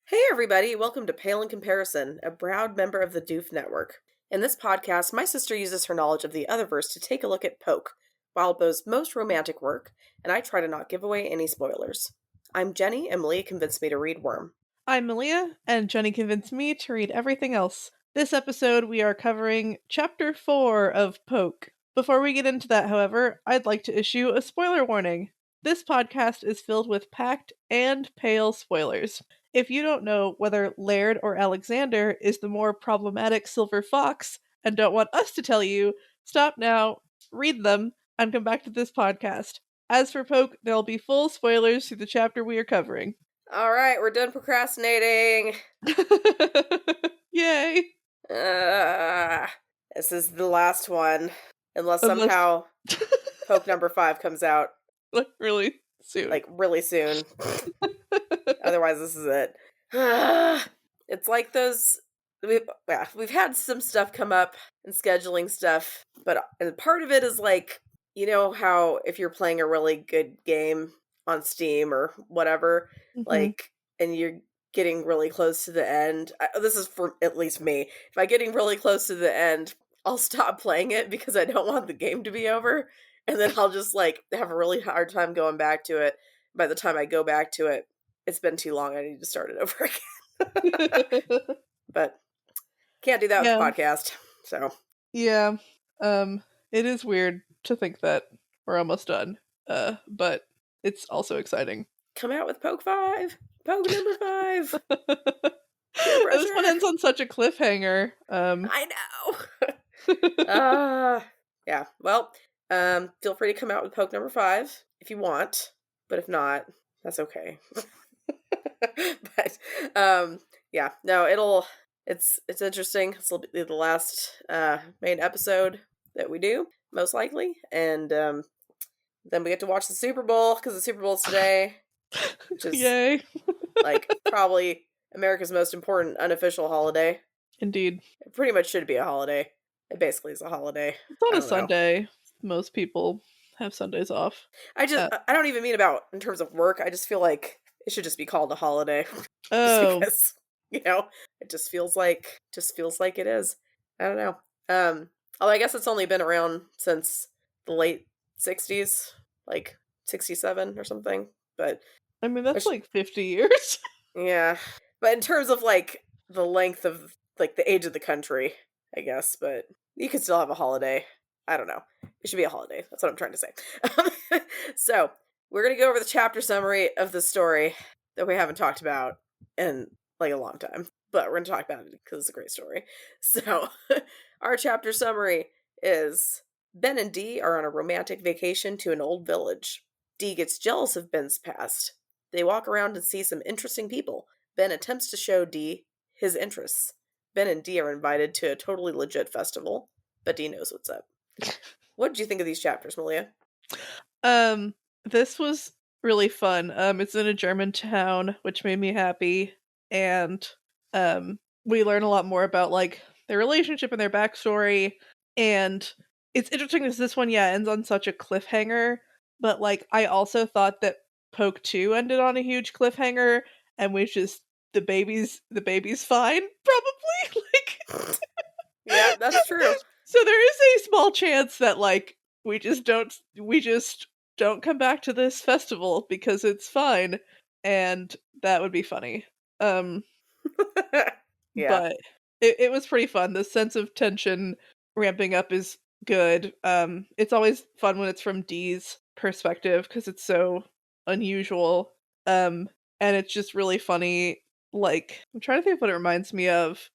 Hey everybody, welcome to Pale in Comparison, a proud member of the Doof Network. In this podcast, my sister uses her knowledge of the Otherverse to take a look at Poke, Wildbow's most romantic work, and I try to not give away any spoilers. I'm Jenny, and Malia convinced me to read Worm. I'm Malia, and Jenny convinced me to read everything else. This episode, we are covering Chapter 4 of Poke. Before we get into that, however, I'd like to issue a spoiler warning. This podcast is filled with packed and pale spoilers. If you don't know whether Laird or Alexander is the more problematic Silver Fox and don't want us to tell you, stop now, read them, and come back to this podcast. As for Poke, there'll be full spoilers through the chapter we are covering. Alright, we're done procrastinating. Yay! This is the last one. Unless somehow Poke number 5 comes out. Like, really soon. Really soon. Otherwise, this is it. It's like those... We've had some stuff come up and scheduling stuff, and part of it is like, you know how if you're playing a really good game on Steam or whatever, and you're getting really close to the end. This is for at least me. If I'm getting really close to the end, I'll stop playing it because I don't want the game to be over, and then I'll just have a really hard time going back to it. By the time I go back to it, it's been too long. I need to start it over again. But can't do that with the podcast. So yeah, it is weird to think that we're almost done. But it's also exciting. Come out with Poke 5. Poke number 5. This one ends on such a cliffhanger. I know. Yeah. Well, feel free to come out with Poke number 5 if you want, but if not, that's okay. But yeah, no, it's interesting. This will be the last main episode that we do, most likely, and then we get to watch the Super Bowl because the Super Bowl's today, which is yay! Probably America's most important unofficial holiday. Indeed, it pretty much should be a holiday. It basically is a holiday. It's on a Sunday. Most people have Sundays off. I don't even mean about in terms of work. I just feel like it should just be called a holiday. Oh, just because, it just feels like it is. I don't know. Although I guess it's only been around since the late 60s, like 67 or something. But I mean, that's 50 years. Yeah. But in terms of the length of the age of the country, I guess, but you could still have a holiday. I don't know. It should be a holiday. That's what I'm trying to say. So, we're going to go over the chapter summary of the story that we haven't talked about in a long time. But we're going to talk about it because it's a great story. So, our chapter summary is Ben and Dee are on a romantic vacation to an old village. Dee gets jealous of Ben's past. They walk around and see some interesting people. Ben attempts to show Dee his interests. Ben and Dee are invited to a totally legit festival, but Dee knows what's up. What did you think of these chapters, Malia? This was really fun. It's in a German town, which made me happy, and we learn a lot more about their relationship and their backstory, and it's interesting because this one ends on such a cliffhanger, but I also thought that Poke 2 ended on a huge cliffhanger, and we just the baby's fine, probably. Yeah, that's true. So there is a small chance that we just don't come back to this festival because it's fine, and that would be funny. Yeah. But it was pretty fun. The sense of tension ramping up is good. It's always fun when it's from Dee's perspective because it's so unusual. And it's just really funny. I'm trying to think of what it reminds me of.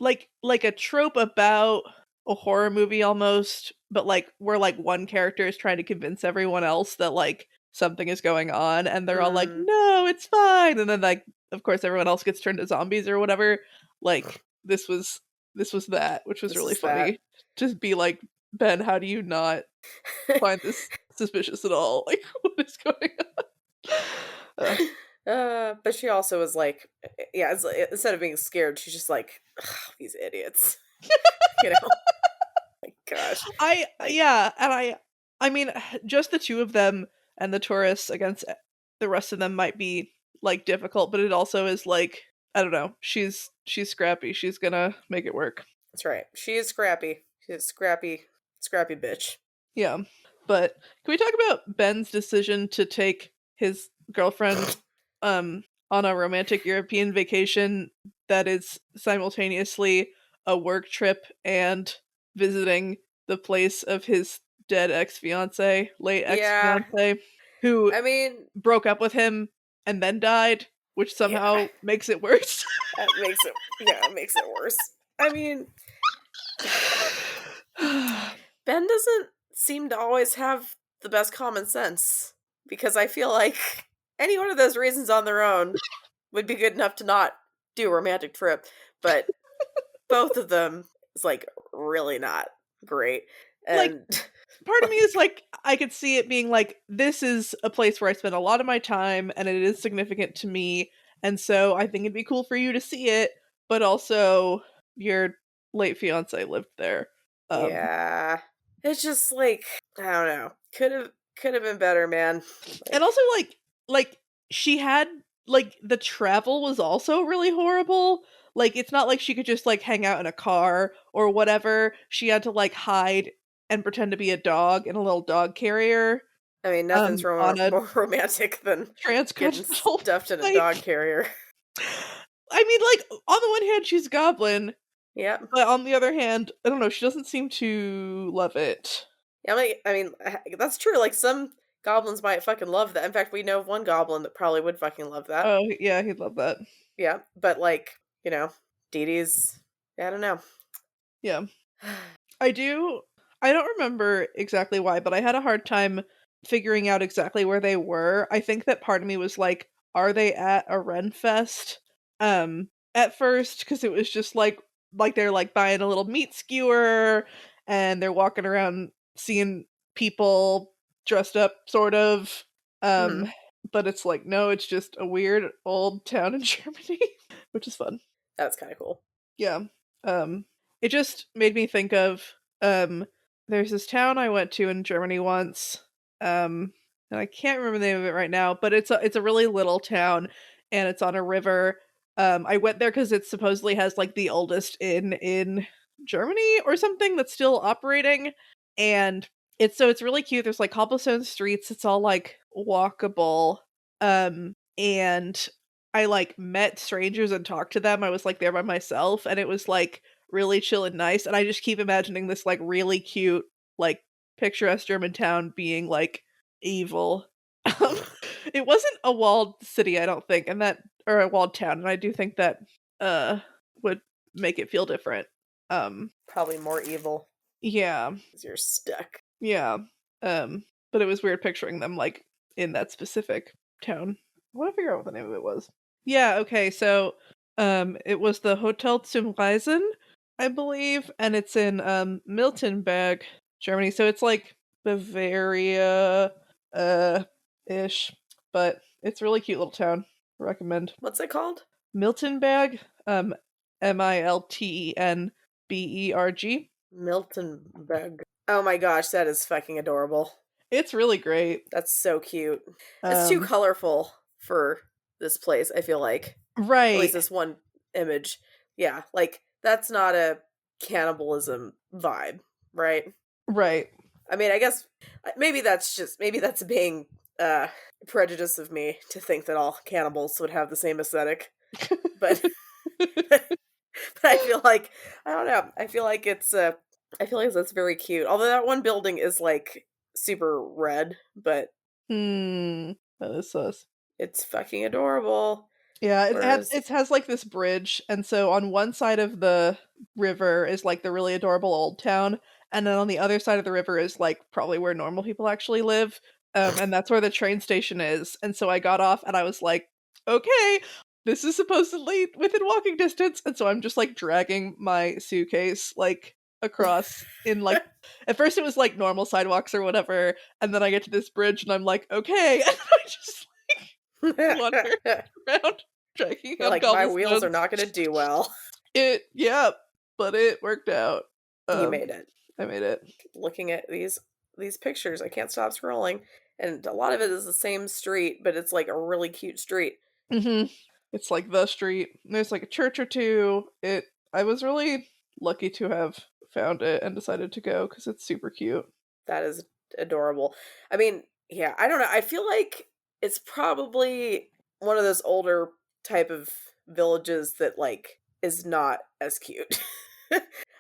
Like a trope about a horror movie almost, but where one character is trying to convince everyone else that something is going on, and they're all like, no, it's fine, and then of course everyone else gets turned to zombies or whatever. This was that, which was really funny. Just be like, Ben, how do you not find this suspicious at all? What is going on? But she also was instead of being scared, she's just like, these idiots. My gosh. I mean, just the two of them and the tourists against the rest of them might be like difficult, but it also is like, I don't know, she's scrappy. She's gonna make it work. That's right. She is scrappy. She's a scrappy bitch. Yeah. But can we talk about Ben's decision to take his girlfriend on a romantic European vacation that is simultaneously a work trip and visiting the place of his dead ex-fiance, late Yeah. ex-fiance, who I mean, broke up with him and then died, which yeah. somehow makes it worse. That makes it worse. I mean, Ben doesn't seem to always have the best common sense because I feel like any one of those reasons on their own would be good enough to not do a romantic trip, but both of them is like really not great. Like, And part of me like is like, I could see it being like, this is a place where I spend a lot of my time and it is significant to me, and so I think it'd be cool for you to see it, but also your late fiance lived there. yeah. It's just like I don't know. Could have been better, man. And Like also like she had like the travel was also really horrible. Like it's not like she could just like hang out in a car or whatever. She had to like hide and pretend to be a dog in a little dog carrier I mean, nothing's on a more romantic than getting transcontinental stuffed in a flight. dog carrier. I mean, like on the one hand she's a goblin, Yep. but on the other hand, I don't know, she doesn't seem to love it. Yeah, that's true. Like some goblins might fucking love that. In fact, we know of one goblin that probably would fucking love that. Oh yeah, he'd love that. Yeah, but like you know, Deedee's. I don't know. Yeah. I don't remember exactly why, but I had a hard time figuring out exactly where they were. I think that part of me was like, are they at a Ren Fest? At first, because it was just like they're like buying a little meat skewer and they're walking around seeing people dressed up sort of. Mhm. Um, but it's like, no, it's just a weird old town in Germany, which is fun. That's kind of cool. Yeah. Um, it just made me think of um there's this town I went to in Germany once. And I can't remember the name of it right now, but it's a really little town and it's on a river. I went there cuz it supposedly has like the oldest inn in Germany or something that's still operating, and it's really cute. There's like cobblestone streets. It's all like walkable. And I like met strangers and talked to them. I was like there by myself and it was like really chill and nice. And I just keep imagining this like really cute, like picturesque German town being like evil. Um, it wasn't a walled city, I don't think, and that or a walled town, and I do think that uh would make it feel different. Um Probably more evil yeah. because you're stuck. Yeah. But it was weird picturing them like in that specific town. I want to figure out what the name of it was. Yeah, okay, so it was the Hotel zum Reisen, I believe, and it's in Miltenberg, Germany. So it's like Bavaria ish, but it's a really cute little town. Recommend. What's it called? Miltenberg, Miltenberg. Miltenberg. Oh my gosh, that is fucking adorable. It's really great. That's so cute. It's too Um colorful for this place, I feel like. At least right. this one image. Yeah, like that's not a cannibalism vibe, right? Right. I mean, I guess maybe that's being prejudice of me to think that all cannibals would have the same aesthetic. But but I feel like I don't know. I feel like that's very cute. Although that one building is like super red, but That is sus. it's fucking adorable. Yeah, Whereas it has like this bridge, and so on one side of the river is like the really adorable old town, and then on the other side of the river is like probably where normal people actually live. And that's where the train station is. And so I got off and I was like, okay, this is supposedly within walking distance. And so I'm just like dragging my suitcase like across in like at first it was like normal sidewalks or whatever, and then I get to this bridge and I'm like, okay, and I just wander around dragging you're on like my wheels are cobblestones. not going to do well. Yeah, but it worked out. You made it. I made it. Looking at these pictures, I can't stop scrolling, and a lot of it is the same street, but it's like a really cute street. Mhm. It's like the street. There's like a church or two. I was really lucky to have found it and decided to go because it's super cute. That is adorable. I mean, yeah, I don't know. I feel like it's probably one of those older type of villages that like is not as cute.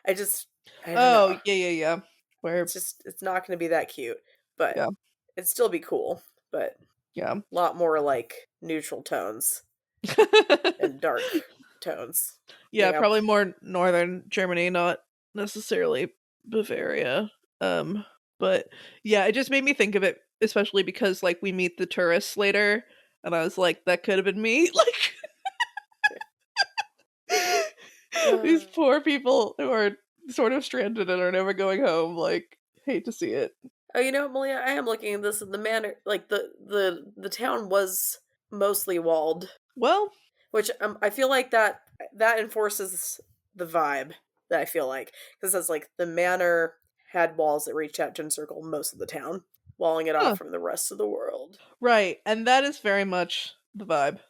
I just I don't Oh, know. yeah. Where It's not going to be that cute, but yeah, it'd still be cool, but yeah. a lot more like neutral tones and dark tones, you Yeah, know. probably more northern Germany, not necessarily Bavaria. Um, but yeah, it just made me think of it, especially because like we meet the tourists later, and I was like, that could have been me. Like these Uh, poor people who are sort of stranded and are never going home. Like, hate to see it. oh, you know, Malia, I am looking at this and the manor like the town was mostly walled. Well, Which I feel like that enforces the vibe that I feel like because it's like the manor had walls that reached out to encircle most of the town, walling it huh, off from the rest of the world. right, and that is very much the vibe.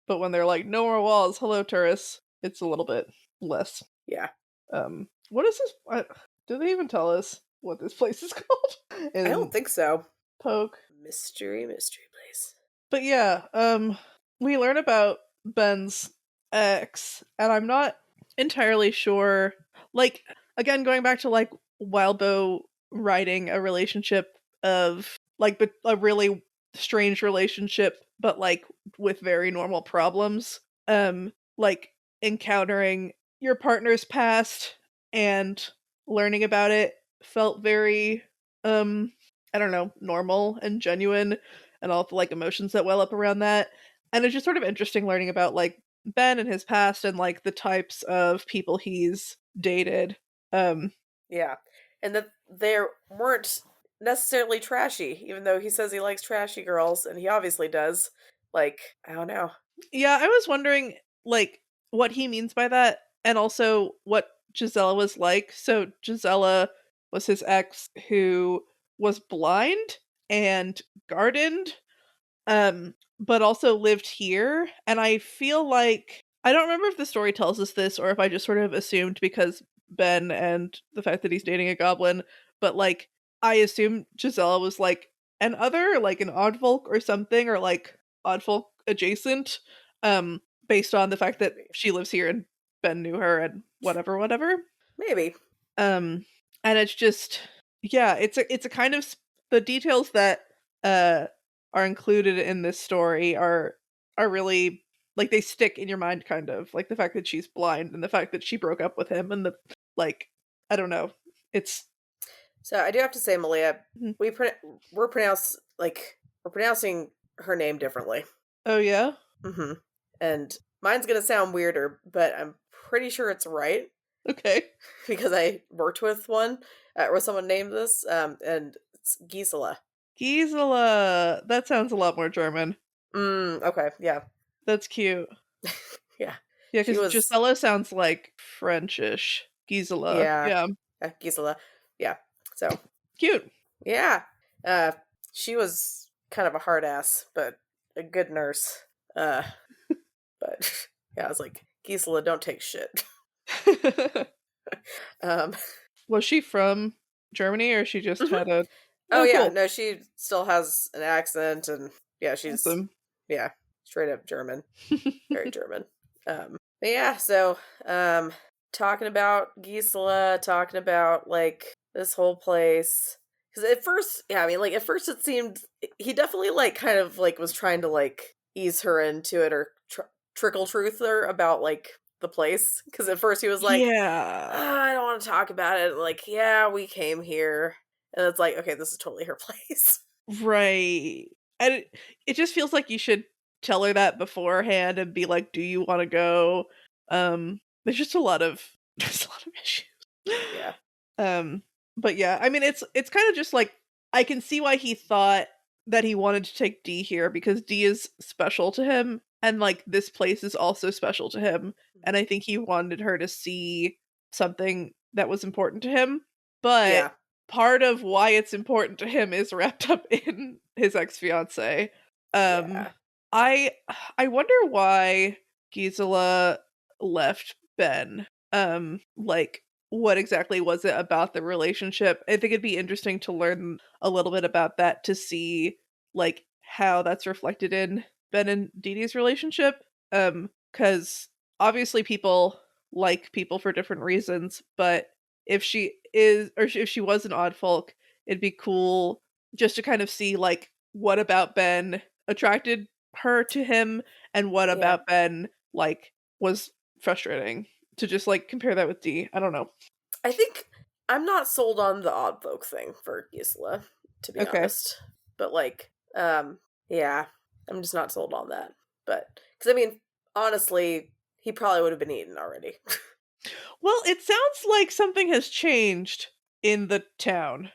But when they're like, no more walls, hello tourists, it's a little bit less. Yeah, What is this? Do they even tell us what this place is called I don't in think so. Poke? Mystery place. But yeah, we learn about Ben's ex, and I'm not entirely sure. Like, again, going back to like Wildbow writing a relationship of like, but a really strange relationship, but like with very normal problems. Like encountering your partner's past and learning about it felt very, I don't know, normal and genuine and all the like emotions that well up around that. And it's just sort of interesting learning about like Ben and his past and like the types of people he's dated. Um Yeah, and that they weren't necessarily trashy, even though he says he likes trashy girls, and he obviously does. Like, I don't know. yeah, I was wondering like what he means by that and also what Gisela was like. So Gisela was his ex who was blind and gardened, but also lived here. And I feel like I don't remember if the story tells us this or if I just sort of assumed because Ben and the fact that he's dating a goblin, but like I assumed Gisela was like an other, like an oddfolk or something, or like oddfolk adjacent, based on the fact that Maybe, she lives here and Ben knew her and whatever. maybe. Um, and it's just yeah, it's a kind of the details that uh are included in this story are really like they stick in your mind kind of like the fact that she's blind and the fact that she broke up with him and the like I don't know. It's So I do have to say, Malia, mhm. we we're pronounce like we're pronouncing her name differently. Oh yeah? Mm-hmm. And mine's gonna sound weirder, but I'm pretty sure it's right Okay. because I worked with one where someone named this, and it's Gisela. Gisela. That sounds a lot more German. Okay, yeah, That's cute. yeah. Yeah, She because was, Gisela sounds like Frenchish. Gisela. yeah, Yeah. Gisela, yeah. So Cute. yeah, uh, she was kind of a hard ass, but a good nurse. Uh, but yeah, I was like, Gisela, don't take shit. Um, Was she from Germany or she just mhm. had a Oh Oh, yeah, cool. no, she still has an accent, and yeah, she's Awesome. yeah, straight up German, very German. But yeah, so talking about Gisela, talking about like this whole place. Because at first, yeah, I mean, like at first it seemed he definitely like kind of like was trying to like ease her into it or trickle truth her about like the place. Because at first he was like, Yeah. I don't want to talk about it. Like, yeah, we came here. And it's like, okay, this is totally her place. Right. And it just feels like you should tell her that beforehand and be like, "Do you wanna go?" There's just a lot of there's a lot of issues. Yeah. Um, but yeah, I mean, it's kinda just like I can see why he thought that he wanted to take D here because D is special to him, and, like, this place is also special to him, and I think he wanted her to see something that was important to him, but Yeah. part of why it's important to him is wrapped up in his ex-fiancée. Um, Yeah. I wonder why Gisela left Ben. Like, what exactly was it about the relationship? I think it'd be interesting to learn a little bit about that to see like how that's reflected in Ben and Deedee's relationship. Because obviously people like people for different reasons, but if she is or if she was an odd folk, it'd be cool just to kind of see like what about Ben attracted her to him and what Yeah. about Ben like was frustrating to just like compare that with D. I don't know. I think I'm not sold on the odd folk thing for Gisela, to be Okay. honest. But like, yeah, I'm just not sold on that. But because I mean, honestly, he probably would have been eaten already. Well, it sounds like something has changed in the town.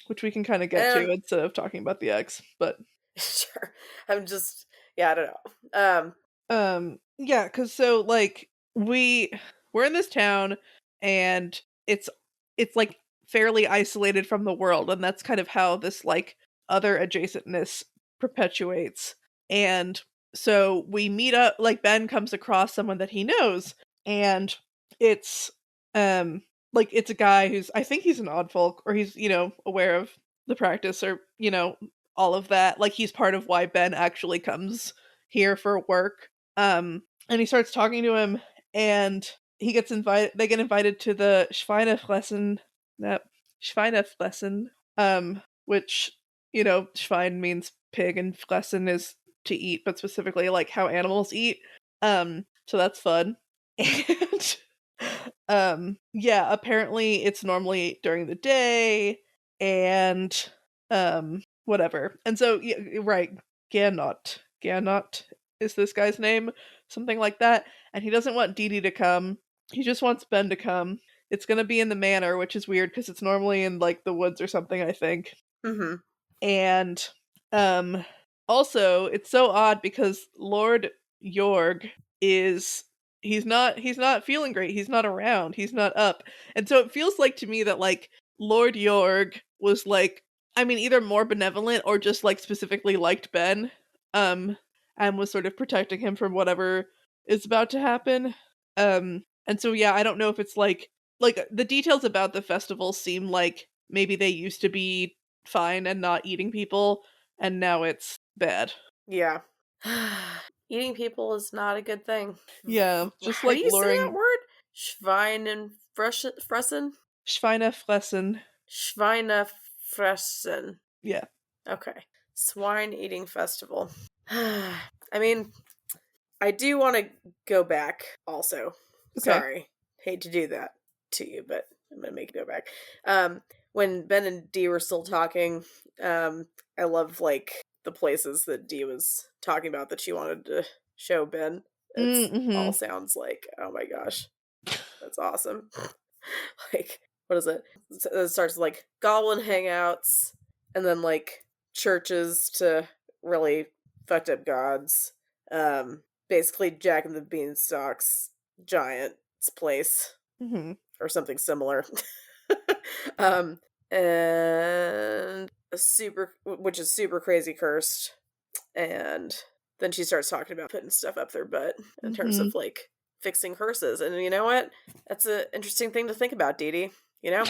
Which we can kind of get to And instead of talking about the ex, but sure, I'm just yeah, I don't know. yeah, cuz so like we're in this town and it's it's like fairly isolated from the world, and that's kind of how this like other adjacentness perpetuates. And so we meet up, like Ben comes across someone that he knows, and it's um like it's a guy who's, I think he's an odd folk, or he's, aware of the practice, or all of that. Like he's part of why Ben actually comes here for work. And he starts talking to him, and they get invited to the Schweinefressen, that Schweinefressen, which, Schwein means pig and Fressen is to eat, but specifically like how animals eat. So that's fun. And yeah, apparently it's normally during the day, and whatever. And so yeah, right, Gernot is this guy's name, something like that. And he doesn't want Deedee to come. He just wants Ben to come. It's gonna be in the manor, which is weird because it's normally in like the woods or something, I think. mm-hmm. And um also it's so odd because Lord Jorg is he's not feeling great. He's not around. He's not up. And so it feels like to me that like Lord Jorg was like, I mean, either more benevolent or just like specifically liked Ben, and was sort of protecting him from whatever is about to happen. And so yeah, I don't know if it's like the details about the festival seem like maybe they used to be fine and not eating people, and now it's bad. Yeah. Eating people is not a good thing. Yeah, just How do like you say that luring word? Schweinefressen? Schweinefressen. Schweinefressen. Yeah. Okay. Swine eating festival. I mean, I do want to go back also. Okay. Sorry. Hate to do that to you, but I'm going to make you go back. When Ben and Dee were still talking, I love like the places that Dee was talking about that she wanted to show Ben. It's all Mm-hmm. sounds like, oh my gosh, that's awesome. Like, what is it? It starts with, like goblin hangouts, and then like churches to really fucked up gods. Basically Jack and the Beanstalk's giant's place Mm-hmm. or something similar. um, and a super, which is super crazy cursed, and then she starts talking about putting stuff up their butt in terms Mm-hmm. of like fixing curses. And you know what? That's an interesting thing to think about, Deedee. You know,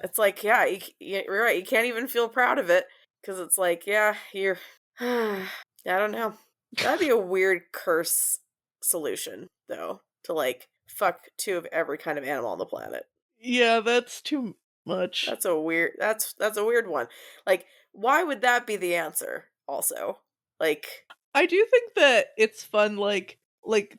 it's like, yeah, you're right. You can't even feel proud of it because it's like, yeah, you're. I don't know. That'd be a weird curse solution, though, to like fuck two of every kind of animal on the planet. Yeah, that's too much. That's a weird. That's a weird one. Like, why would that be the answer? Also, like, I do think that it's fun, like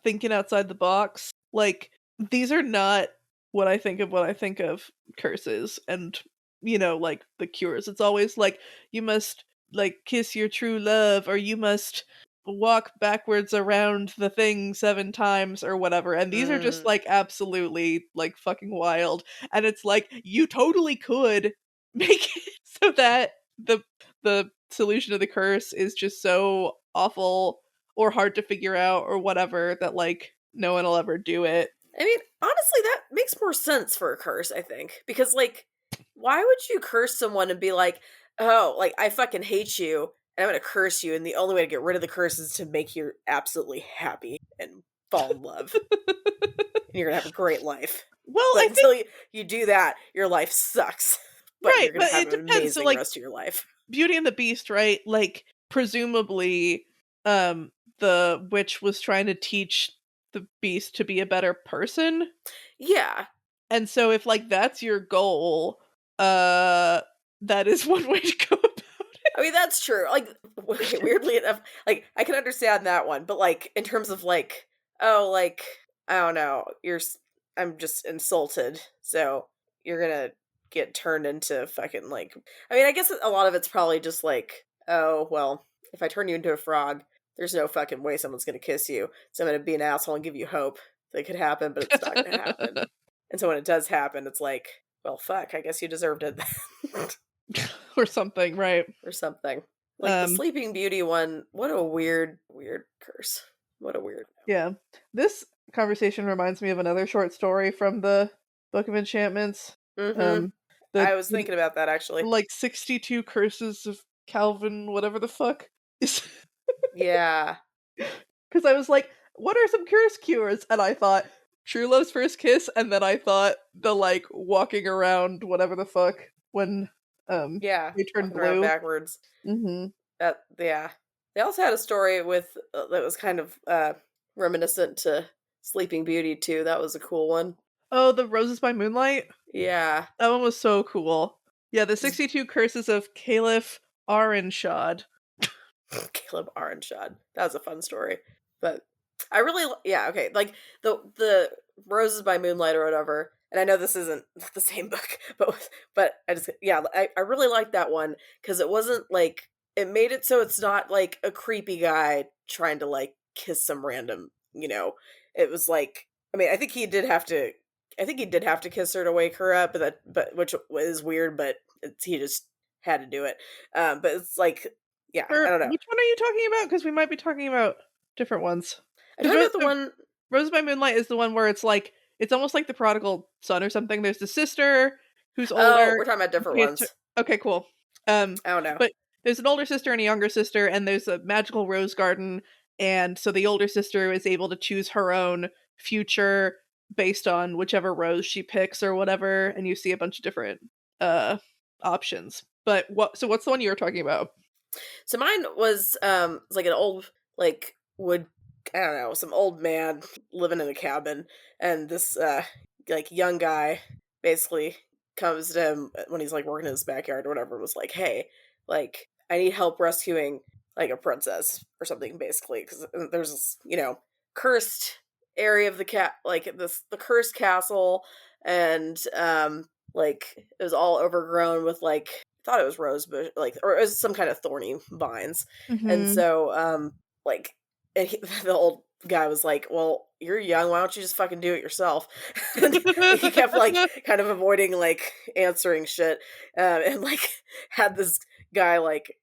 thinking outside the box. Like these are not what I think of when I think of curses and like the cures. It's always like you must like kiss your true love, or you must walk backwards around the thing 7 times or whatever. And these are just mm, like absolutely like fucking wild. And it's like you totally could make it so that the solution of the curse is just so awful or hard to figure out or whatever that like no one will ever do it. I mean, honestly, that makes more sense for a curse, I think. Because, like, why would you curse someone and be like, oh, like, I fucking hate you, and I'm going to curse you, and the only way to get rid of the curse is to make you absolutely happy and fall in love. And you're going to have a great life. Well, But I until think you do that, your life sucks. But right, you're going but to have it an depends. So, amazing like, rest of your life. Beauty and the Beast, right? Like, presumably, the witch was trying to teach the beast to be a better person. Yeah. And so if, like, that's your goal, that is one way to go about it. I mean, that's true. Like, weirdly enough, like, I can understand that one, but, like, in terms of, like, oh, like, I don't know, I'm just insulted, so you're gonna get turned into fucking, like, I mean, I guess a lot of it's probably just like, oh, well, if I turn you into a frog, there's no fucking way someone's gonna kiss you, so I'm gonna be an asshole and give you hope that it could happen, but it's not gonna happen. And so when it does happen, it's like, well, fuck, I guess you deserved it. Or something, right? Or something. Like the Um, Sleeping Beauty one, what a weird, weird curse. What a weird. yeah. This conversation reminds me of another short story from the Book of Enchantments. Mm-hmm. Um, the, I was thinking about that actually. like 62 curses of Calvin, whatever the fuck. Yeah. Because I was like, what are some curse cures? And I thought true love's first kiss, and then I thought the like walking around whatever the fuck when Yeah. they turn Walking around blue. backwards. Mm-hmm. That, yeah. They also had a story with that was kind of reminiscent to Sleeping Beauty too. That was a cool one. Oh, the Roses by Moonlight? Yeah. That one was so cool. Yeah, the Just 62 curses of Caliph Arinshad. Caleb Arenshad. That was a fun story. But I really, yeah, okay, like the Roses by Moonlight or whatever. And I know this isn't the same book, but I just, yeah, I really like that one because it wasn't like, it made it so it's not like a creepy guy trying to like kiss some random, you know. It was like, I mean, I think he did have to kiss her to wake her up, but which was weird, but he just had to do it. But it's like, yeah, I Or don't know. which one are you talking about? Because we might be talking about different ones. I'm Because talking about the one. Roses by Moonlight is the one where it's like it's almost like the prodigal son or something. There's the sister who's Oh, older. we're talking about different ones. Okay, cool. I don't know. But there's an older sister and a younger sister, and there's a magical rose garden, and so the older sister is able to choose her own future based on whichever rose she picks or whatever, and you see a bunch of different uh options. But what's the one you were talking about? So mine was it's like an old like wood, I don't know, some old man living in a cabin, and this like young guy basically comes to him when he's like working in his backyard or whatever, and was like, hey, like I need help rescuing like a princess or something, basically, because there's this, you know, cursed area of the cat, like the cursed castle, and like it was all overgrown with like, I thought it was rose bush, like, or it was some kind of thorny vines. And Mm-hmm. so like, and the old guy was like, well, you're young, why don't you just fucking do it yourself? And he kept like kind of avoiding like answering shit, and like had this guy like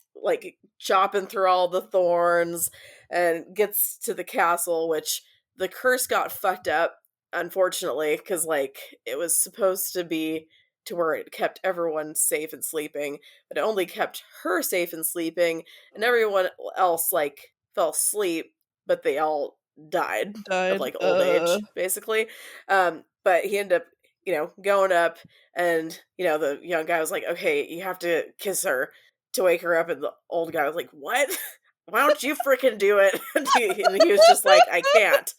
chopping through all the thorns and gets to the castle, which the curse got fucked up, unfortunately, because like it was supposed to be to where it kept everyone safe and sleeping, but it only kept her safe and sleeping, and everyone else like fell asleep, but they all died of Died. like old age, basically. But he ended up, you know, going up, and you know, the young guy was like, okay, you have to kiss her to wake her up, and the old guy was like, what? Why don't you freaking do it? And he was just like, I can't.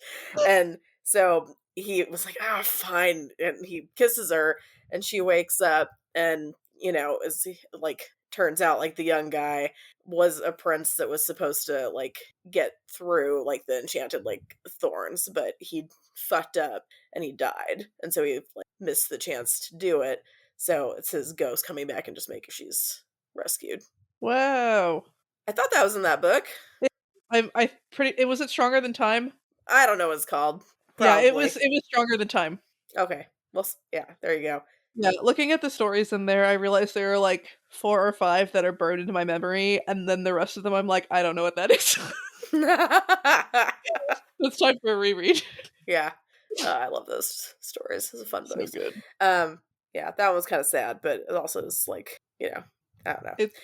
And so he was like, oh, fine. And he kisses her, and she wakes up, and, you know, is like, turns out like the young guy was a prince that was supposed to like get through like the enchanted like thorns, but he fucked up and he died. And so he like missed the chance to do it. So it's his ghost coming back and just making she's rescued. Wow. I thought that was in that book. I pretty. It was it stronger than time? I don't know what it's called. Yeah, it Probably. was. It was stronger than time. Okay. Well, yeah, there you go. Yeah, looking at the stories in there, I realized there are like 4 or 5 that are burned into my memory, and then the rest of them, I'm like, I don't know what that is. It's time for a reread. Yeah. I love those stories. It's a fun So books. good. Yeah, that was kind of sad, but it also is like, you know, I don't know. It's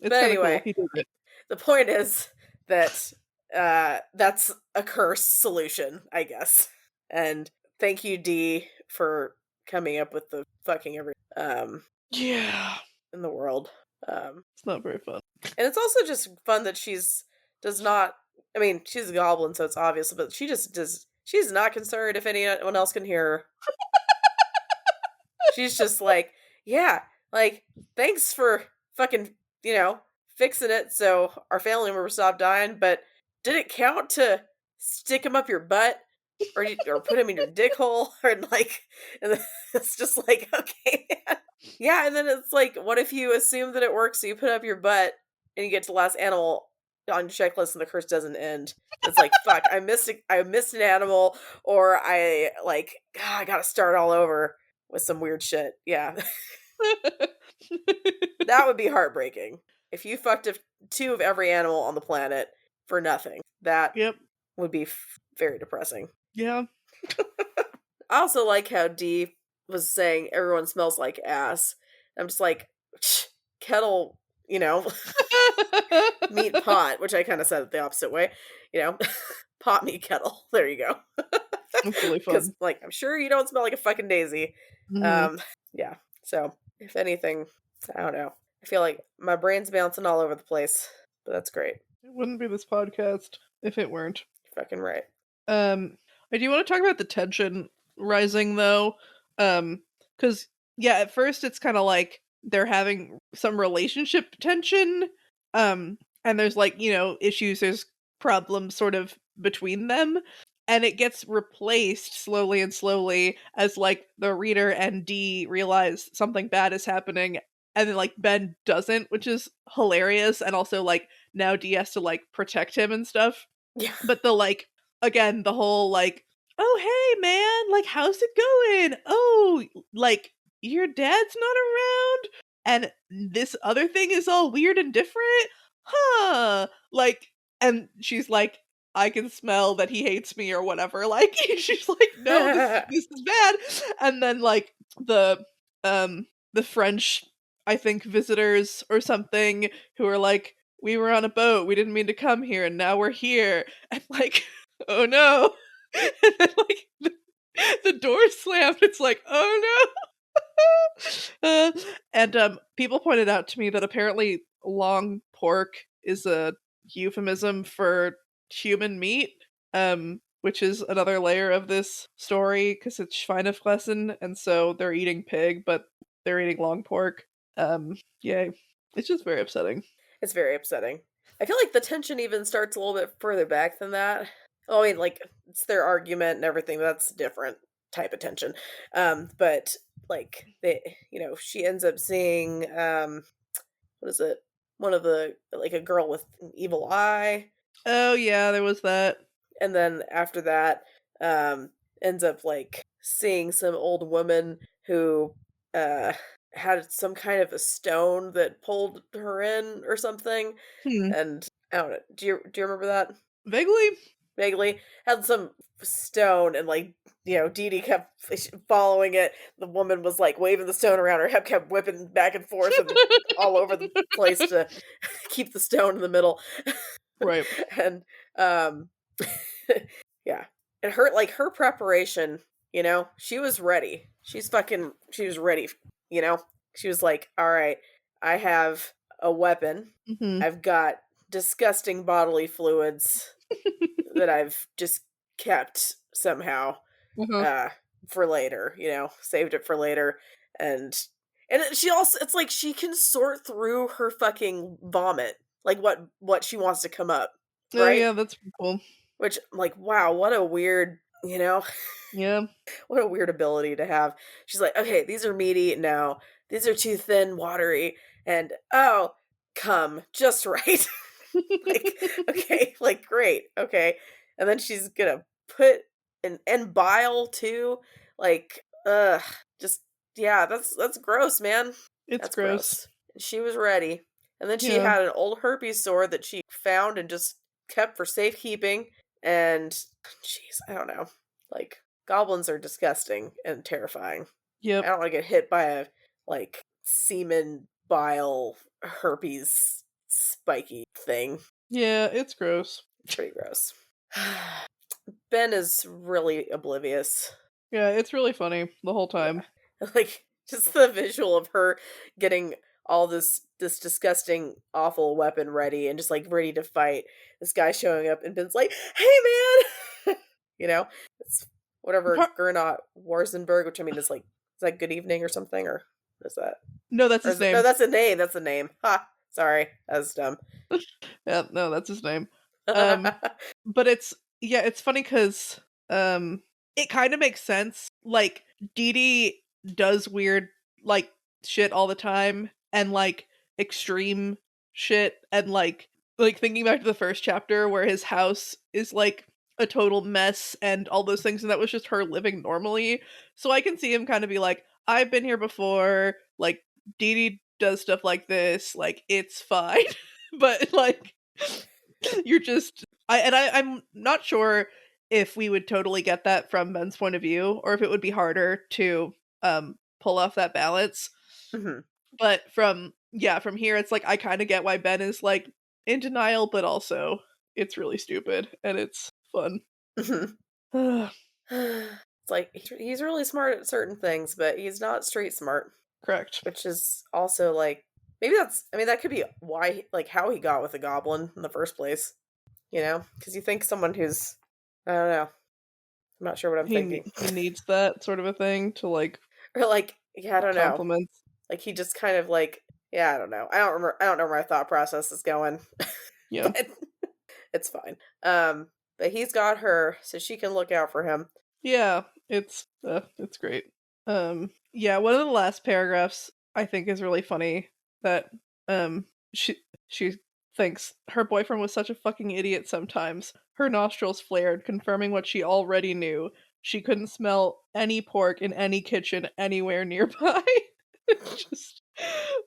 But kind of cool. anyway, He did it. the point is that that's a curse solution, I guess. And thank you, Dee, for coming up with the fucking every Yeah. in the world. It's not very fun. And it's also just fun that does not. I mean, she's a goblin, so it's obvious, but she just does. She's not concerned if anyone else can hear her. She's just like, yeah, like, thanks for fucking, fixing it so our family members stop dying, but did it count to stick him up your butt? Or put him in your dick hole? Or like, and then it's just like, okay, man. Yeah, and then it's like, what if you assume that it works, so you put up your butt, and you get to the last animal on your checklist and the curse doesn't end? It's like, fuck, I missed an animal, or I gotta start all over with some weird shit. Yeah. That would be heartbreaking. If you fucked two of every animal on the planet for nothing, that would be very depressing. Yeah. I also like how Dee was saying everyone smells like ass. I'm just like, kettle, meat pot, which I kind of said it the opposite way, pot meat kettle. There you go. That's really fun. Because, I'm sure you don't smell like a fucking daisy. Mm-hmm. Yeah. So, if anything, I don't know. I feel like my brain's bouncing all over the place, but that's great. It wouldn't be this podcast if it weren't. You're fucking right. I do want to talk about the tension rising though. Because at first it's kind of like they're having some relationship tension. And there's issues, there's problems sort of between them. And it gets replaced slowly and slowly as the reader and Dee realize something bad is happening, and then Ben doesn't, which is hilarious. And also now Dee has to protect him and stuff. Yeah. But again, the whole oh hey man, how's it going? Oh, your dad's not around and this other thing is all weird and different? Huh. And she's like, I can smell that he hates me or whatever. She's like, no, this is bad. And then the French, I think, visitors or something who are like, we were on a boat, we didn't mean to come here, and now we're here. And oh no. And then the door slammed. It's like, oh no. And people pointed out to me that apparently long pork is a euphemism for human meat, which is another layer of this story because it's Schweinefressen, and so they're eating pig, but they're eating long pork. Yay. It's just very upsetting. It's very upsetting. I feel like the tension even starts a little bit further back than that. Oh, I mean, it's their argument and everything, but that's a different type of tension. But they, she ends up seeing, what is it? One of the, a girl with an evil eye. Oh yeah, there was that. And then after that, ends up seeing some old woman who had some kind of a stone that pulled her in or something. And I don't know. Do you remember that? Vaguely. Had some stone, and Deedee kept following it. The woman was waving the stone around her head, kept whipping back and forth and all over the place to keep the stone in the middle. Right. And yeah. And her preparation, she was ready. She was ready, She was like, all right, I have a weapon. Mm-hmm. I've got disgusting bodily fluids that I've just kept somehow for later, saved it for later. And she also, it's she can sort through her fucking vomit, what she wants to come up. Right? Oh yeah, that's cool. Which, wow, what a weird, Yeah. What a weird ability to have. She's like, okay, these are meaty. No, these are too thin, watery. And, oh, come just right. Okay, great. Okay. And then she's gonna put and bile too. Just, yeah, that's gross, man. That's gross. She was ready. And then she had an old herpes sore that she found and just kept for safekeeping. And, jeez, I don't know. Goblins are disgusting and terrifying. Yep. I don't want to get hit by a, semen, bile, herpes spiky thing. Yeah, it's gross. It's pretty gross. Ben is really oblivious. Yeah, it's really funny the whole time. Yeah. Like, just the visual of her getting all this disgusting, awful weapon ready and just, like, ready to fight. This guy showing up and Ben's like, "Hey, man!" You know? It's whatever Gernot Warzenberg, which I mean is, like, is that good evening or something? Or what is that? No, that's his name. No, that's a name. That's a name. Ha! Sorry. That was dumb. Yeah, no, that's his name. But it's funny because it kind of makes sense. Like, Deedee does weird, like, shit all the time, and, like, extreme shit, and, like, thinking back to the first chapter where his house is, like, a total mess and all those things, and that was just her living normally. So I can see him kind of be like, I've been here before, like, Deedee does stuff like this, like, it's fine. But, like, you're just I'm not sure if we would totally get that from Ben's point of view, or if it would be harder to pull off that balance. Mm-hmm. But from here, it's like I kind of get why Ben is, like, in denial, but also it's really stupid and it's fun. Mm-hmm. It's like he's really smart at certain things, but he's not street smart. Correct. Which is also, like, maybe that could be why, like, how he got with the goblin in the first place. You know? Because you think someone who's, I don't know. I'm not sure what I'm thinking. He needs that sort of a thing to, like, or, like, yeah, I don't know. compliments. Like, he just kind of, like, yeah, I don't know. I don't know where my thought process is going. Yeah. But it's fine. But he's got her, so she can look out for him. Yeah, it's great. Yeah, one of the last paragraphs I think is really funny, that she thinks her boyfriend was such a fucking idiot sometimes. Her nostrils flared, confirming what she already knew. She couldn't smell any pork in any kitchen anywhere nearby. Just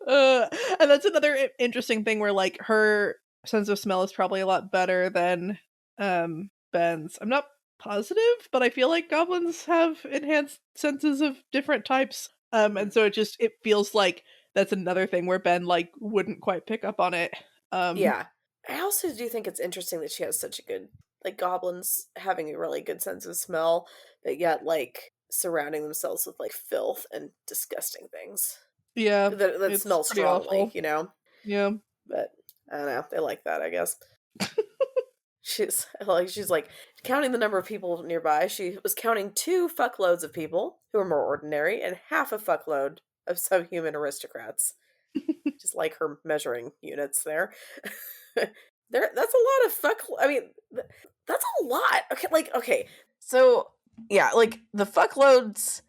and that's another interesting thing where, like, her sense of smell is probably a lot better than Ben's. I'm not positive, but I feel like goblins have enhanced senses of different types. And so it feels like that's another thing where Ben, like, wouldn't quite pick up on it. Yeah. I also do think it's interesting that she has such a good, like, goblins having a really good sense of smell, but yet, like, surrounding themselves with, like, filth and disgusting things. Yeah. That smell strongly, awful. you know? Yeah. But I don't know. They like that, I guess. She's like counting the number of people nearby. She was counting 2 fuckloads of people who are more ordinary and half a fuckload of subhuman aristocrats. Just like her measuring units there. That's a lot of I mean, that's a lot. Okay. So, yeah, like, the fuckloads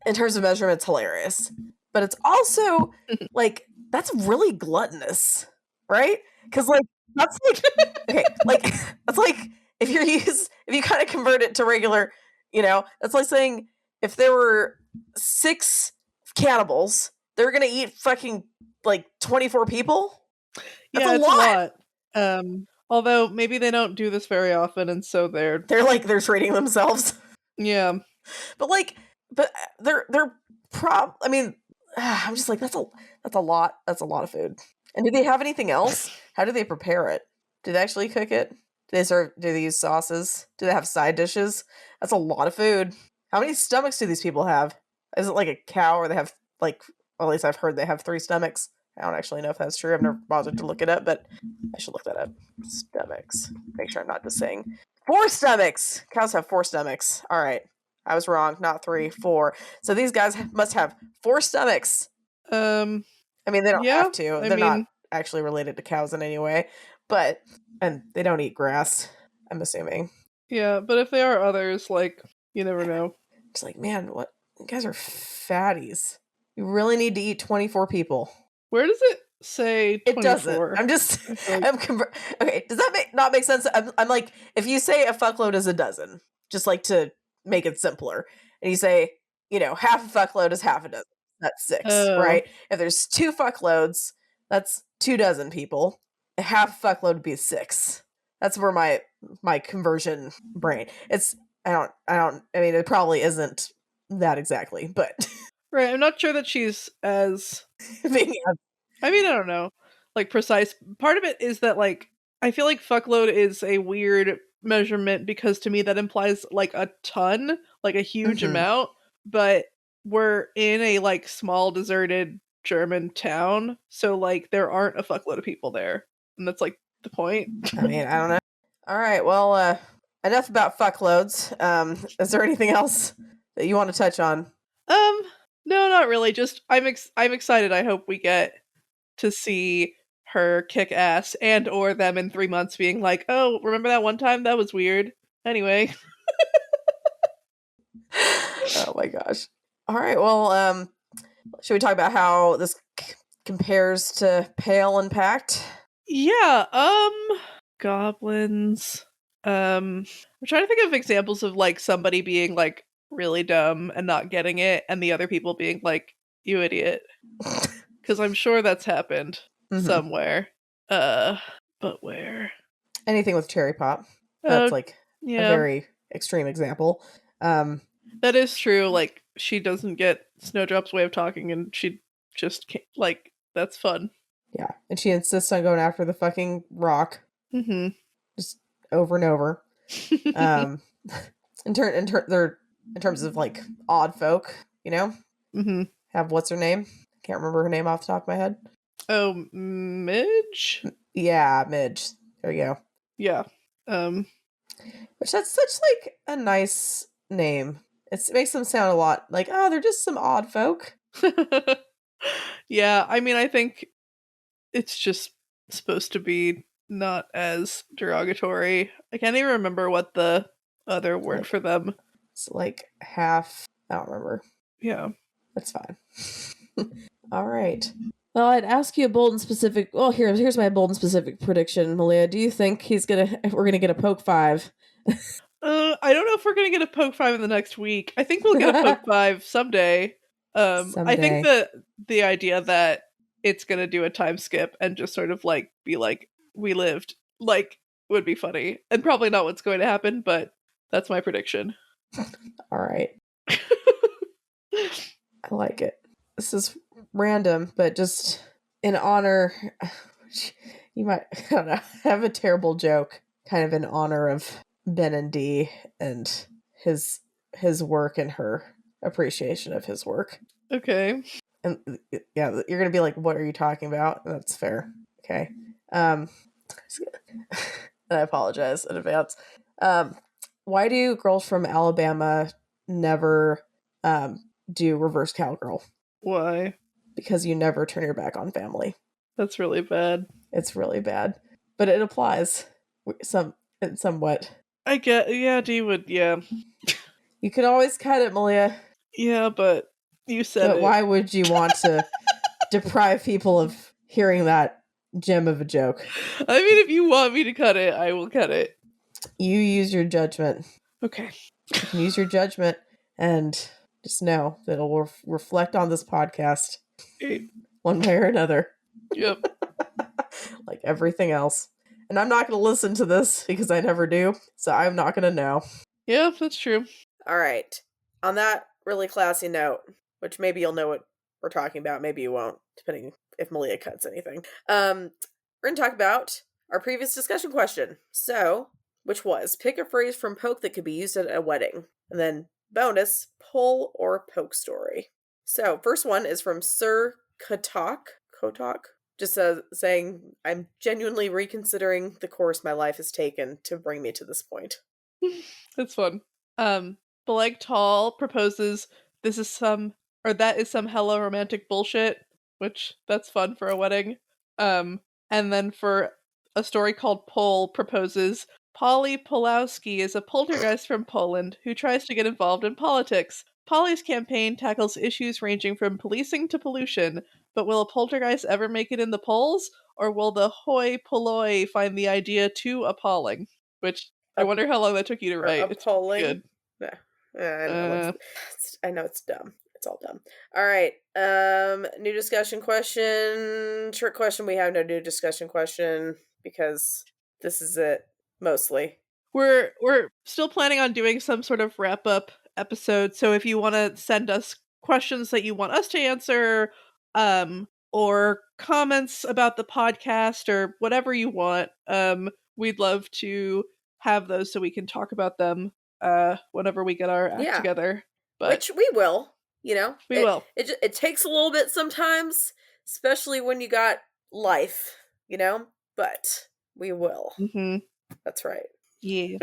in terms of measurement's hilarious. But it's also, like, that's really gluttonous, right? Because, like, that's like, okay, like, that's like, if you kind of convert it to regular, you know, that's like saying if there were 6 cannibals, they're gonna eat fucking, like, 24 people? That's yeah, a it's lot. a lot. Although maybe they don't do this very often, and so they're treating themselves. Yeah. But they're I mean, I'm just like, that's a lot of food. And do they have anything else? How do they prepare it? Do they actually cook it? Do they use sauces? Do they have side dishes? That's a lot of food. How many stomachs do these people have? Is it like a cow, or they have, like, well, at least I've heard they have 3 stomachs. I don't actually know if that's true. I've never bothered to look it up, but I should look that up. Stomachs. Make sure I'm not just saying 4 stomachs. Cows have 4 stomachs. All right. I was wrong. Not 3, 4. So these guys must have 4 stomachs. I mean, they don't have to. They're not actually related to cows in any way, and they don't eat grass, I'm assuming. Yeah, but if they are others, like, you never know. It's like, man, what? You guys are fatties. You really need to eat 24 people. Where does it say 24? It doesn't. I'm just, okay, does that not make sense? I'm like, if you say a fuckload is a dozen, just like to make it simpler, and you say, you know, half a fuckload is half a dozen, that's 6, right? If there's 2 fuckloads, that's 2 dozen people. A half fuckload would be 6. That's where my conversion brain. I mean, it probably isn't that exactly, but right. I'm not sure that she's as I mean, I don't know. like precise. Part of it is that like I feel like fuckload is a weird measurement because to me that implies like a ton, like a huge amount, but we're in a like small deserted German town, so like there aren't a fuckload of people there. And that's like the point. I mean, I don't know. All right, well, enough about fuckloads. Is there anything else that you want to touch on? No, not really. Just I'm excited. I hope we get to see her kick ass and or them in 3 months being like, "Oh, remember that one time? That was weird." Anyway. Oh my gosh. All right, well, should we talk about how this compares to Pale and Pact? Yeah, goblins. I'm trying to think of examples of like somebody being like really dumb and not getting it and the other people being like, "You idiot." Cuz I'm sure that's happened somewhere. But where? Anything with cherry pop. That's like a very extreme example. That is true. Like she doesn't get Snowdrop's way of talking and she just can't, like that's fun. Yeah, and she insists on going after the fucking rock. Just over and over. In terms of like odd folk, you know, have what's her name? Can't remember her name off the top of my head. Oh, Midge. Yeah, Midge. There you go. Yeah. Which that's such like a nice name. It makes them sound a lot like, oh, they're just some odd folk. Yeah, I mean, I think it's just supposed to be not as derogatory. I can't even remember what the other word for them. It's like half. I don't remember. Yeah. That's fine. All right. Well, I'd ask you a bold and specific. Well, here's my bold and specific prediction, Malia. Do you think we're gonna get a poke 5? I don't know if we're gonna get a poke 5 in the next week. I think we'll get a poke 5 someday. Someday. I think the idea that it's gonna do a time skip and just sort of like be like, we lived, like, would be funny. And probably not what's going to happen, but that's my prediction. All right. I like it. This is random, but just in honor, you might, I don't know, have a terrible joke kind of in honor of Ben and Dee and his work and her appreciation of his work. Okay. And yeah, you're gonna be like, what are you talking about? That's fair. Okay. And I apologize in advance. Why do girls from Alabama never do reverse cowgirl? Why? Because you never turn your back on family. That's really bad. It's really bad. But it applies somewhat. I get, yeah, Dee would, yeah. You can always cut it, Malia. Yeah, but you said but it. Why would you want to deprive people of hearing that gem of a joke? I mean, if you want me to cut it, I will cut it. You use your judgment. Okay. You can use your judgment and just know that it'll reflect on this podcast one way or another. Yep. Like everything else. And I'm not going to listen to this because I never do, so I'm not going to know. Yeah, that's true. All right. On that really classy note, which maybe you'll know what we're talking about, maybe you won't, depending if Malia cuts anything. We're going to talk about our previous discussion question. So, which was, pick a phrase from Poke that could be used at a wedding. And then, bonus, pull or poke story. So, first one is from Sir Kotok, just saying, I'm genuinely reconsidering the course my life has taken to bring me to this point. That's fun. Beleg Tall proposes that is some hella romantic bullshit, which that's fun for a wedding. And then for a story called Pole proposes Polly Pulowski is a poltergeist from Poland who tries to get involved in politics. Polly's campaign tackles issues ranging from policing to pollution, but will a poltergeist ever make it in the polls, or will the hoi polloi find the idea too appalling? Which I wonder how long that took you to write. Appalling. It's good. Yeah, I know it's dumb. It's all dumb. All right. New discussion question. Trick question. We have no new discussion question because this is it mostly. We're still planning on doing some sort of wrap up episode. So if you want to send us questions that you want us to answer, or comments about the podcast or whatever you want. We'd love to have those so we can talk about them whenever we get our act together. But which we will, you know. We will. It takes a little bit sometimes, especially when you got life, you know, but we will. Mm-hmm. That's right. Yeah.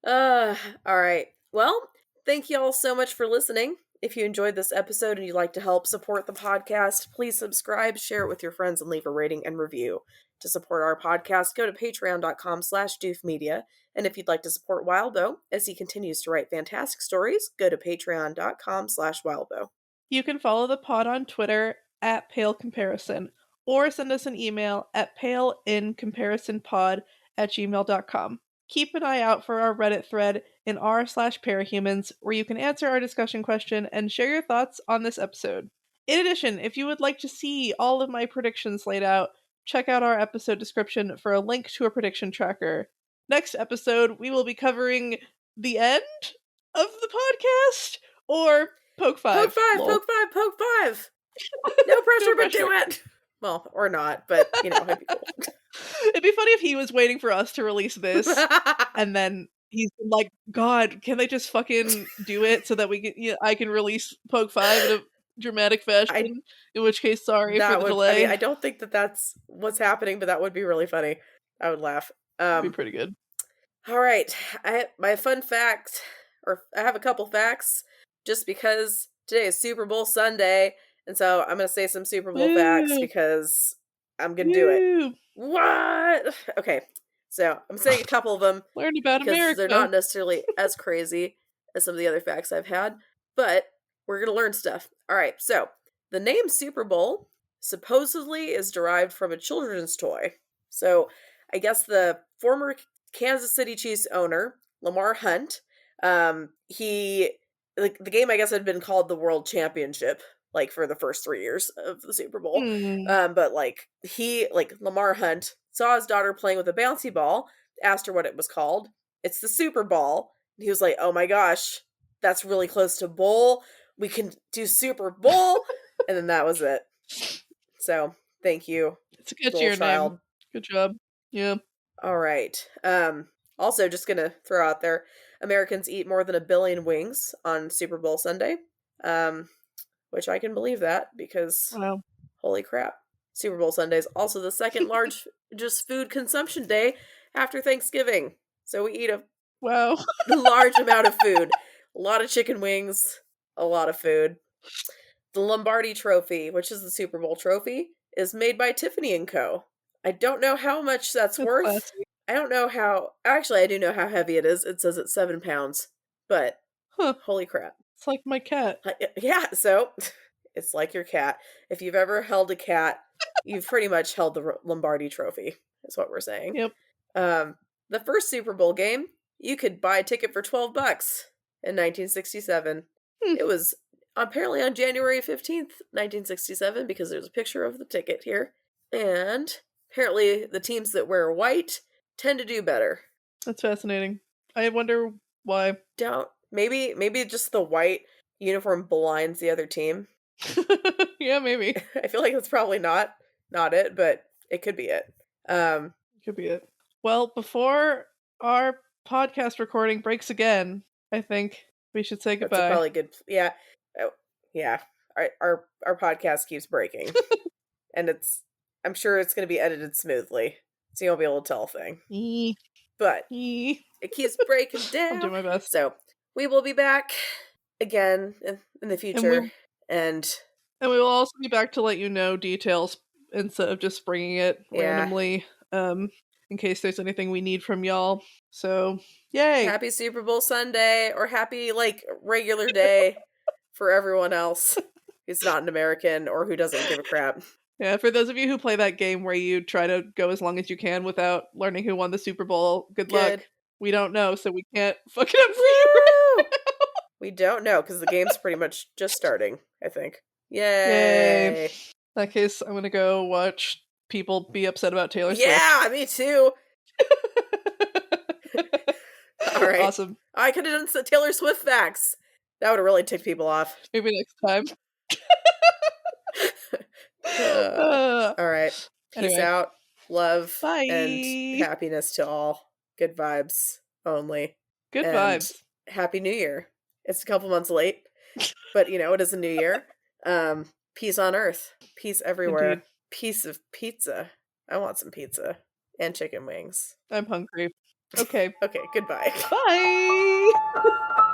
All right. Well, thank you all so much for listening. If you enjoyed this episode and you'd like to help support the podcast, please subscribe, share it with your friends, and leave a rating and review. To support our podcast, go to patreon.com/doofmedia. And if you'd like to support Wildbow as he continues to write fantastic stories, go to patreon.com/Wildbow. You can follow the pod on Twitter at Pale Comparison, or send us an email at paleincomparisonpod@gmail.com. Keep an eye out for our Reddit thread in r/parahumans, where you can answer our discussion question and share your thoughts on this episode. In addition, if you would like to see all of my predictions laid out, check out our episode description for a link to a prediction tracker. Next episode, we will be covering the end of the podcast, or Poke 5. Poke 5, Poke 5, Poke 5! No pressure, but do it! Well, or not, but, you know, it'd be cool. It'd be funny if he was waiting for us to release this, and then he's like, God, can they just fucking do it so that we can, I can release Poke 5 in a dramatic fashion? In which case, sorry for the delay. I mean, I don't think that that's what's happening, but that would be really funny. I would laugh. It'd be pretty good. All right. My fun fact, or I have a couple facts, just because today is Super Bowl Sunday, and so I'm going to say some Super Bowl facts because I'm going to do it. What? Okay. So I'm saying a couple of them. Learn about because America. They're not necessarily as crazy as some of the other facts I've had, but we're going to learn stuff. All right. So the name Super Bowl supposedly is derived from a children's toy. So I guess the former Kansas City Chiefs owner, Lamar Hunt, the game I guess had been called the World Championship, like for the first 3 years of the Super Bowl. But Lamar Hunt saw his daughter playing with a bouncy ball, asked her what it was called. It's the Super Ball. And he was like, oh my gosh, that's really close to bowl. We can do Super Bowl. And then that was it. So thank you. It's a good name. Good job. Yeah. All right. Also, just gonna throw out there, Americans eat more than 1 billion wings on Super Bowl Sunday. Which I can believe that because holy crap. Super Bowl Sunday is also the second largest food consumption day after Thanksgiving. So we eat a large amount of food. A lot of chicken wings, a lot of food. The Lombardi Trophy, which is the Super Bowl trophy, is made by Tiffany & Co. I don't know how much that's worth. Classy. I don't know how... Actually, I do know how heavy it is. It says it's 7 pounds. But, holy crap. It's like my cat. Yeah, so it's like your cat. If you've ever held a cat, you've pretty much held the Lombardi Trophy, is what we're saying. Yep. The first Super Bowl game, you could buy a ticket for $12 in 1967. It was apparently on January 15th, 1967, because there's a picture of the ticket here. And apparently the teams that wear white tend to do better. That's fascinating. I wonder why. Maybe just the white uniform blinds the other team. Yeah, maybe. I feel like that's probably not it, but it could be it. Could be it. Well, before our podcast recording breaks again, I think we should say goodbye. That's probably good. Yeah. Oh, yeah. Our podcast keeps breaking. And I'm sure it's going to be edited smoothly, so you won't be able to tell a thing. But it keeps breaking down. I'll do my best. So we will be back again in the future. And we will also be back to let you know details instead of just bringing it randomly, in case there's anything we need from y'all. So, yay! Happy Super Bowl Sunday, or happy, regular day for everyone else who's not an American or who doesn't give a crap. Yeah, for those of you who play that game where you try to go as long as you can without learning who won the Super Bowl, good luck. We don't know, so we can't fuck it up for you right now. We don't know, because the game's pretty much just starting, I think. Yay! In that case, I'm gonna go watch people be upset about Taylor Swift. Yeah, me too! Alright. Awesome. I could have done some Taylor Swift facts. That would have really ticked people off. Maybe next time. Uh, All right. Peace anyway, out. Love and bye. happiness to all. Good vibes only. Good And vibes. Happy New Year. It's a couple months late, but it is a new year. Peace on earth. Peace Indeed. everywhere. Piece of pizza. I want some pizza and chicken wings. I'm hungry. Okay. Okay, goodbye. Bye.